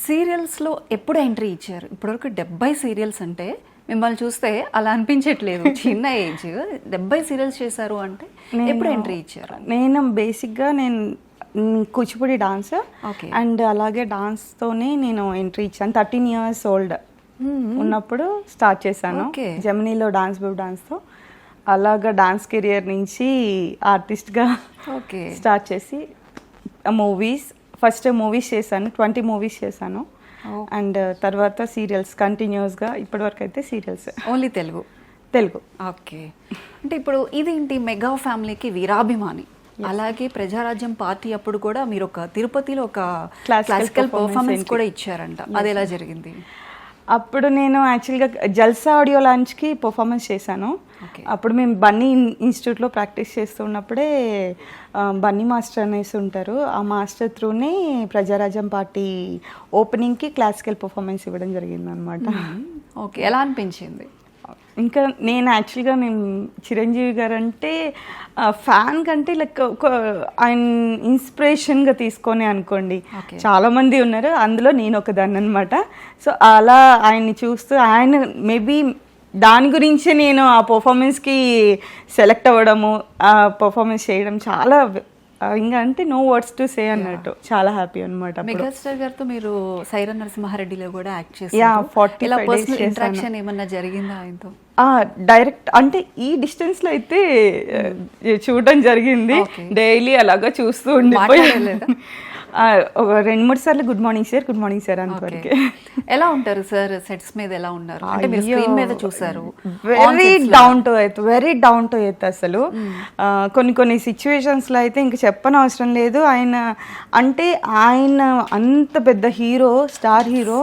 సీరియల్స్లో ఎప్పుడు ఎంట్రీ ఇచ్చారు? ఇప్పటివరకు 70 సీరియల్స్ అంటే మిమ్మల్ని చూస్తే అలా అనిపించట్లేదు. చిన్న ఏజ్ 70 సీరియల్స్ చేశారు అంటే ఎప్పుడు ఎంట్రీ ఇచ్చారు? నేను బేసిక్గా కూచిపూడి డాన్స్ ఓకే. అండ్ అలాగే డాన్స్తోనే నేను ఎంట్రీ ఇచ్చాను. 13 years old ఉన్నప్పుడు స్టార్ట్ చేశాను Okay. జెమినీలో డాన్స్ బేబ్ డాన్స్తో. అలాగా డాన్స్ కెరియర్ నుంచి ఆర్టిస్ట్గా ఓకే. స్టార్ట్ చేసి మూవీస్ ఫస్ట్ మూవీస్ చేశాను, 20 మూవీస్ చేశాను. Oh. అండ్ తర్వాత సీరియల్స్ కంటిన్యూస్గా ఇప్పటివరకు అయితే serials only Telugu. Telugu. Okay. అంటే ఇప్పుడు ఇదేంటి మెగా ఫ్యామిలీకి వీరాభిమాని, అలాగే ప్రజారాజ్యం పార్టీ అప్పుడు కూడా మీరు ఒక తిరుపతిలో ఒక క్లాసికల్ పర్ఫార్మెన్స్ కూడా ఇచ్చారంట. అది ఎలా జరిగింది? అప్పుడు నేను యాక్చువల్గా జల్సా ఆడియో లాంచ్కి పర్ఫార్మెన్స్ చేశాను. ఓకే. అప్పుడు మేము బన్నీ ఇన్స్టిట్యూట్లో ప్రాక్టీస్ చేస్తున్నప్పుడే బన్నీ మాస్టర్ అనేసి ఉంటారు, ఆ మాస్టర్ త్రూనే ప్రజారాజ్యం పార్టీ ఓపెనింగ్కి క్లాసికల్ పర్ఫార్మెన్స్ ఇవ్వడం జరిగింది అనమాట. ఓకే. ఎలా అనిపించింది? ఇంకా నేను యాక్చువల్గా చిరంజీవి గారు అంటే ఫ్యాన్ కంటే లైక్ ఒక ఆయన ఇన్స్పిరేషన్గా తీసుకొని అనుకోండి. Okay. చాలామంది ఉన్నారు, అందులో నేను ఒకదాన్ని అనమాట. సో అలా ఆయన్ని చూస్తూ ఆయన మేబీ దాని గురించే నేను ఆ పర్ఫార్మెన్స్కి సెలెక్ట్ అవ్వడము, ఆ పర్ఫార్మెన్స్ చేయడం చాలా ఇంకా అంటే నో వర్డ్స్ టు సే అన్నట్టు చాలా హ్యాపీ అనమాట. మెగాస్టార్ గారితో మీరు సైరన్ నరసింహారెడ్డిలో కూడా యాక్ట్ Yeah, చేశారు. 45 ఇలా days పర్సనల్ చేశాను. ఇంటరాక్షన్ ఏమన్నా జరిగిందా ఆయనతో? డైరెక్ట్ అంటే ఈ డిస్టెన్స్లో అయితే చూడడం జరిగింది. Okay. డైలీ అలాగా చూస్తూ ఉండిపోయి మాట్లాడలేదా? ఒక 2-3 సార్లు good morning sir, good morning sir అంతవరకే. ఎలా ఉంటారు సార్ సెట్స్ మీద? ఎలా ఉన్నారు అంటే మీరు స్క్రీన్ మీద చూసారు, very down to earth, very down to earth అసలు. కొన్ని సిచ్యువేషన్స్లో అయితే ఇంక చెప్పనవసరం లేదు. ఆయన అంటే ఆయన అంత పెద్ద హీరో, స్టార్ హీరో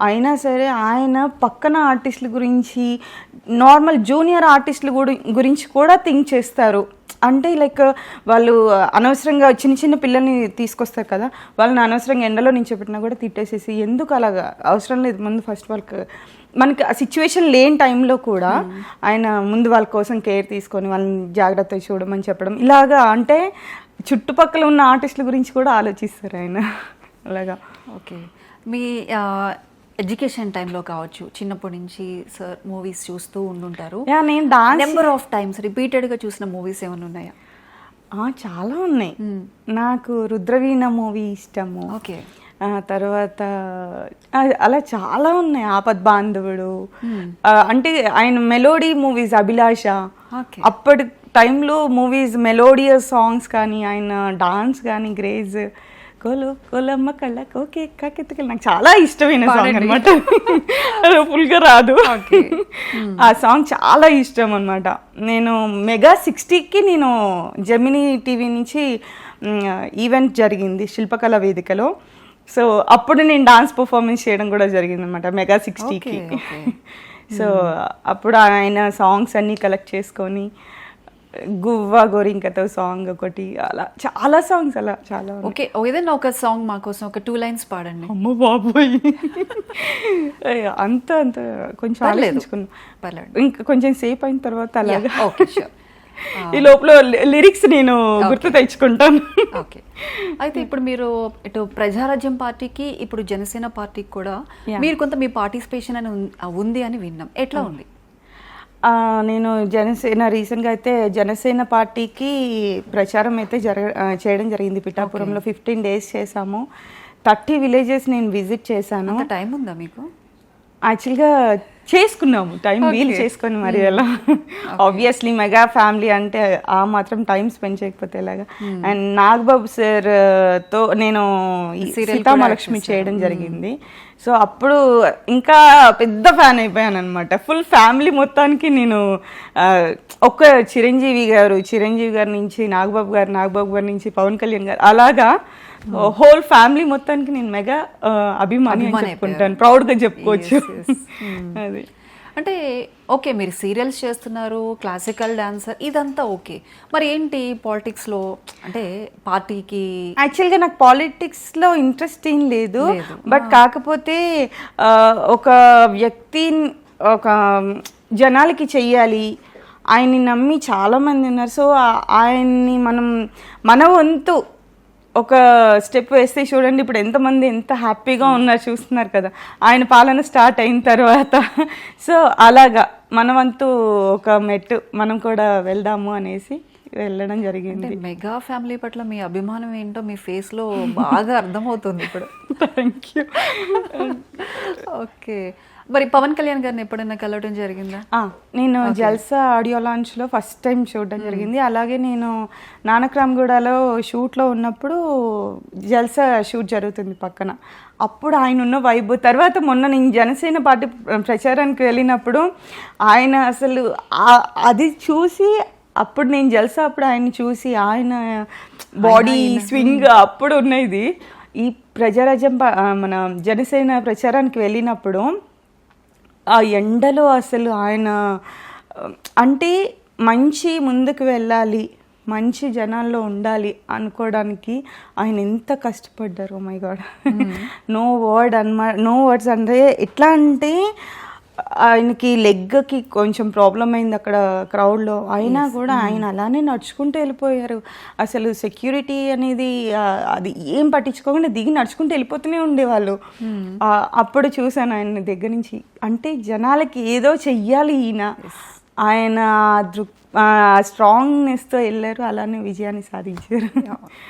అయినా సరే ఆయన పక్కన ఆర్టిస్టుల గురించి, నార్మల్ జూనియర్ ఆర్టిస్టుల గురించి కూడా థింక్ చేస్తారు. అంటే లైక్ వాళ్ళు అనవసరంగా చిన్న చిన్న పిల్లల్ని తీసుకొస్తారు కదా, వాళ్ళని అనవసరంగా ఎండలో నించోబెట్టినా కూడా తిట్టేసేసి ఎందుకు అలాగా, అవసరం లేదు ముందు ఫస్ట్ వాళ్ళకి మనకి ఆ సిచ్యువేషన్ లేని టైంలో కూడా ఆయన ముందు వాళ్ళ కోసం కేర్ తీసుకొని వాళ్ళని జాగ్రత్తగా చూడమని చెప్పడం, ఇలాగా అంటే చుట్టుపక్కల ఉన్న ఆర్టిస్టుల గురించి కూడా ఆలోచిస్తారు ఆయన అలాగా. ఓకే. మీ ఎడ్యుకేషన్ టైంలో కావచ్చు, చిన్నప్పటి నుంచి సార్ మూవీస్ చూస్తూ ఉండుంటారు. నేను డాన్స్ నెంబర్ ఆఫ్ టైమ్స్ రిపీటెడ్గా చూసిన మూవీస్ ఏమైనా ఉన్నాయా? చాలా ఉన్నాయి. నాకు రుద్రవీణ మూవీ ఇష్టము. ఓకే. తర్వాత అలా చాలా ఉన్నాయి. ఆపద్ బాంధవుడు, అంటే ఆయన మెలోడీ మూవీస్, అభిలాష, ఓకే. అప్పటి టైంలో మూవీస్ మెలోడియస్ సాంగ్స్ కానీ ఆయన డాన్స్ కానీ గ్రేజ్ కోలు కోలమ్మ కళ్ళ కోకే కాకెత్తుకెళ్ళి నాకు చాలా ఇష్టమైన సాంగ్ అనమాట. ఫుల్గా రాదు, ఆ సాంగ్ చాలా ఇష్టం అనమాట. నేను మెగా 60కి నేను జెమినీ టీవీ నుంచి ఈవెంట్ జరిగింది శిల్పకళా వేదికలో. సో అప్పుడు నేను డాన్స్ పర్ఫార్మెన్స్ చేయడం కూడా జరిగింది అనమాట మెగా 60కి. సో అప్పుడు ఆయన సాంగ్స్ అన్నీ కలెక్ట్ చేసుకొని గువ్వా గోరింకతో సాంగ్ ఒకటి, అలా చాలా సాంగ్స్ అలా చాలా. ఓకే. ఏదైనా ఒక సాంగ్ మా కోసం ఒక 2 lines పాడండి. అమ్మ బాబోయ్, అంత కొంచెం ఆలోచించుకున్నాను. పర్లేదు. ఇంకా కొంచెం సేపు అయిన తర్వాత అలాగా. Okay, sure. ఈ లోపల లిరిక్స్ నేను గుర్తు తెచ్చుకుంటాను. ఓకే. అయితే ఇప్పుడు మీరు ఇటు ప్రజారాజ్యం పార్టీకి, ఇప్పుడు జనసేన పార్టీకి కూడా మీరు కొంత మీ పార్టిసిపేషన్ అని ఉంది అని విన్నాం. ఎట్లా ఉంది? నేను రీసెంట్గా అయితే జనసేన పార్టీకి ప్రచారం అయితే చేయడం జరిగింది. పిఠాపురంలో 15 days చేశాము. 30 villages నేను విజిట్ చేశాను. టైం ఉందా మీకు? యాక్చువల్గా చేసుకున్నాము టైం వీల్ చేసుకొని మరి అలా. ఆబ్వియస్లీ మెగా ఫ్యామిలీ అంటే ఆ మాత్రం టైం స్పెండ్ చేయకపోతే ఎలాగా. అండ్ నాగబాబు సార్తో నేను సీతామహాలక్ష్మి చేయడం జరిగింది. సో అప్పుడు ఇంకా పెద్ద ఫ్యాన్ అయిపోయాను అనమాట. ఫుల్ ఫ్యామిలీ మొత్తానికి నేను ఒక్క చిరంజీవి గారి నుంచి నాగబాబు గారి నుంచి పవన్ కళ్యాణ్ గారు, అలాగా హోల్ ఫ్యామిలీ మొత్తానికి నేను మెగా అభిమాని చెప్పుకుంటాను, ప్రౌడ్గా చెప్పుకోవచ్చు. అది అంటే ఓకే, మీరు సీరియల్స్ చేస్తున్నారు, క్లాసికల్ డాన్సర్, ఇదంతా ఓకే. మరి ఏంటి పాలిటిక్స్లో, అంటే పార్టీకి? యాక్చువల్గా నాకు పాలిటిక్స్లో ఇంట్రెస్ట్ ఏం లేదు. బట్ కాకపోతే ఒక వ్యక్తి ఒక జనాలకి చెయ్యాలి, ఆయన్ని నమ్మి చాలామంది ఉన్నారు. సో ఆయన్ని మన వంతు ఒక స్టెప్ వేస్తే చూడండి ఇప్పుడు ఎంతమంది ఎంత హ్యాపీగా ఉన్నారు చూస్తున్నారు కదా ఆయన పాలన స్టార్ట్ అయిన తర్వాత. సో అలాగా మనమంతూ ఒక మెట్టు మనం కూడా వెళ్దాము అనేసి వెళ్ళడం జరిగింది. అంటే మెగా ఫ్యామిలీ పట్ల మీ అభిమానం ఏంటో మీ ఫేస్ లో బాగా అర్థమవుతుంది ఇప్పుడు. Thank you. ఓకే, మరి పవన్ కళ్యాణ్ గారిని ఎప్పుడైనా కలవడం జరిగిందా? నేను జల్సా ఆడియో లాంచ్లో ఫస్ట్ టైం చూడడం జరిగింది. అలాగే నేను నానక్రామ్గూడలో షూట్లో ఉన్నప్పుడు జల్సా షూట్ జరుగుతుంది పక్కన, అప్పుడు ఆయన ఉన్న వైబ్. తర్వాత మొన్న నేను జనసేన పార్టీ ప్రచారానికి వెళ్ళినప్పుడు ఆయన అసలు అది చూసి అప్పుడు నేను జల్సా అప్పుడు ఆయన చూసి ఆయన బాడీ స్వింగ్ అప్పుడు ఉన్నది. ఈ ప్రజారాజ్యం మన జనసేన ప్రచారానికి వెళ్ళినప్పుడు ఆ ఎండలో అసలు ఆయన అంటే మంచి ముందుకు వెళ్ళాలి, మంచి జనాల్లో ఉండాలి అనుకోవడానికి ఆయన ఎంత కష్టపడ్డారు. My god, no words. అంటే ఎట్లా అంటే ఆయనకి లెగ్కి కొంచెం ప్రాబ్లం అయింది అక్కడ క్రౌడ్లో, అయినా కూడా ఆయన అలానే నడుచుకుంటూ వెళ్ళిపోయారు. అసలు సెక్యూరిటీ అనేది అది ఏం పట్టించుకోకుండా దిగి నడుచుకుంటూ వెళ్ళిపోతూనే ఉండేవాళ్ళు. అప్పుడు చూశాను ఆయన దగ్గర నుంచి, అంటే జనాలకి ఏదో చెయ్యాలి ఈయన, ఆయన స్ట్రాంగ్నెస్తో వెళ్ళారు, అలానే విజయాన్ని సాధించారు.